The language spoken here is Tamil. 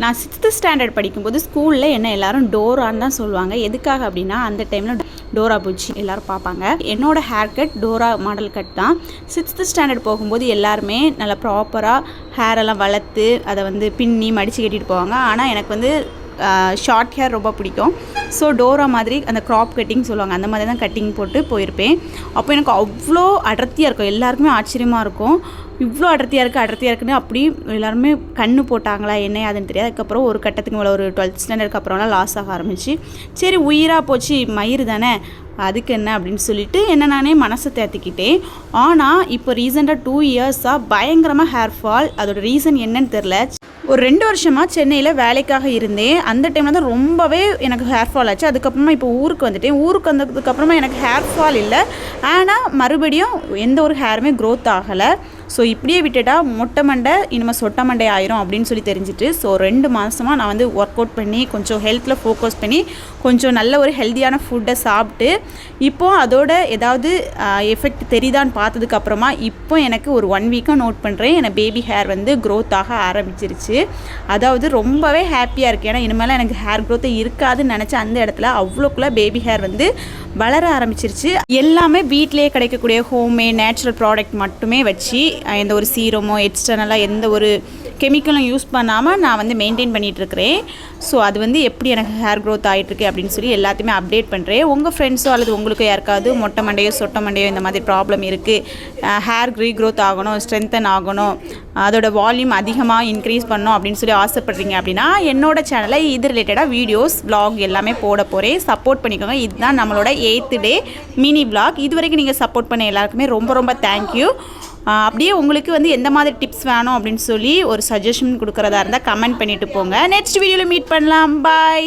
நான் 6th ஸ்டாண்டர்ட் படிக்கும்போது ஸ்கூலில் என்ன எல்லாரும் டோரான்னு தான் சொல்லுவாங்க. எதுக்காக அப்படின்னா அந்த டைமில் டோரா பூச்சி எல்லோரும் பார்ப்பாங்க. என்னோடய hair cut Dora model cut தான். 6th ஸ்டாண்டர்ட் போகும்போது எல்லாருமே நல்லா ப்ராப்பராக ஹேரெல்லாம் வளர்த்து அதை வந்து பின்னி மடித்து கட்டிட்டு போவாங்க. ஆனால் எனக்கு வந்து ஷார்ட் ஹேர் ரொம்ப பிடிக்கும். ஸோ டோரா மாதிரி அந்த க்ராப் கட்டிங் சொல்லுவாங்க, அந்த மாதிரி தான் கட்டிங் போட்டு போயிருப்பேன். அப்போ எனக்கு அவ்வளோ அடர்த்தியாக இருக்கும். எல்லாருக்குமே ஆச்சரியமாக இருக்கும், இவ்வளோ அடர்த்தியாக இருக்குன்னு. அப்படி எல்லாருமே கண்ணு போட்டாங்களா என்ன அதுன்னு தெரியாது. அதுக்கப்புறம் ஒரு கட்டத்துக்கு மேலே ஒரு 12th ஸ்டாண்டர்டுக்கு அப்புறம்லாம் லாஸ் ஆக ஆரம்பிச்சு. சரி உயிராக போச்சு, மயிர் தானே அதுக்கு என்ன அப்படின்னு சொல்லிட்டு என்ன நானே மனசை தேர்த்திக்கிட்டேன். ஆனால் இப்போ ரீசெண்டாக 2 இயர்ஸாக பயங்கரமாக ஹேர் ஃபால். அதோட ரீசன் என்னன்னு தெரில. ஒரு 2 வருஷமாக சென்னையில் வேலைக்காக இருந்தேன். அந்த டைமில் தான் ரொம்பவே எனக்கு ஹேர் ஃபால் ஆச்சு. அதுக்கப்புறமா இப்போ ஊருக்கு வந்துட்டேன். ஊருக்கு வந்ததுக்கப்புறமா எனக்கு ஹேர் ஃபால் இல்லை, ஆனால் மறுபடியும் எந்த ஒரு ஹேருமே க்ரோத் ஆகலை. ஸோ இப்படியே விட்டுட்டா மொட்டை மண்டை இனிமேல் சொட்டை மண்டை ஆயிரும் அப்படின்னு சொல்லி தெரிஞ்சுட்டு, ஸோ 2 மாதமாக நான் வந்து ஒர்க் அவுட் பண்ணி கொஞ்சம் ஹெல்த்தில் ஃபோக்கஸ் பண்ணி கொஞ்சம் நல்ல ஒரு ஹெல்த்தியான ஃபுட்டை சாப்பிட்டு இப்போது அதோட ஏதாவது எஃபெக்ட் தெரியுதான்னு பார்த்ததுக்கப்புறமா இப்போ எனக்கு ஒரு 1 வீக்காக நோட் பண்ணுறேன், எனக்கு பேபி ஹேர் வந்து க்ரோத் ஆக ஆரம்பிச்சிருச்சு. அதாவது ரொம்பவே ஹாப்பியாக இருக்குது. ஏன்னா இனிமேல் எனக்கு ஹேர் க்ரோத்தை இருக்காதுன்னு நினச்ச அந்த இடத்துல அவ்வளோக்குள்ளே பேபி ஹேர் வந்து வளர ஆரம்பிச்சிருச்சு. எல்லாமே வீட்டிலேயே கிடைக்கக்கூடிய ஹோம்மேட் நேச்சுரல் ப்ராடக்ட் மட்டுமே வச்சு எந்த ஒரு சீரமோ எக்ஸ்டர்னலாக எந்த ஒரு கெமிக்கலும் யூஸ் பண்ணாமல் நான் வந்து மெயின்டைன் பண்ணிகிட்ருக்கிறேன். ஸோ அது வந்து எப்படி எனக்கு ஹேர் க்ரோத் ஆகிட்டுருக்கு அப்படின்னு சொல்லி எல்லாத்தையுமே அப்டேட் பண்ணுறேன். உங்கள் ஃப்ரெண்ட்ஸோ அல்லது உங்களுக்கு யாருக்காவது மொட்டை மண்டையோ சொட்டை மண்டையோ இந்த மாதிரி ப்ராப்ளம் இருக்குது, ஹேர் ரீக்ரோத் ஆகணும், ஸ்ட்ரென்தன் ஆகணும், அதோட வால்யூம் அதிகமாக இன்க்ரீஸ் பண்ணணும் அப்படின்னு சொல்லி ஆசைப்படுறீங்க அப்படின்னா என்னோடய சேனலை இது ரிலேட்டடாக வீடியோஸ் vlog எல்லாமே போட போகிறேன். சப்போர்ட் பண்ணிக்கோங்க. இதுதான் நம்மளோட 8th டே மினி vlog. இது வரைக்கும் நீங்கள் சப்போர்ட் பண்ண எல்லாருக்குமே ரொம்ப ரொம்ப தேங்க்யூ. அப்படியே உங்களுக்கு வந்து எந்த மாதிரி டிப்ஸ் வேணும் அப்படின்னு சொல்லி ஒரு சஜஷன் கொடுக்குறதா இருந்தால் கமெண்ட் பண்ணிவிட்டு போங்க. நெக்ஸ்ட் வீடியோவில் மீட் பண்ணலாம். பாய்.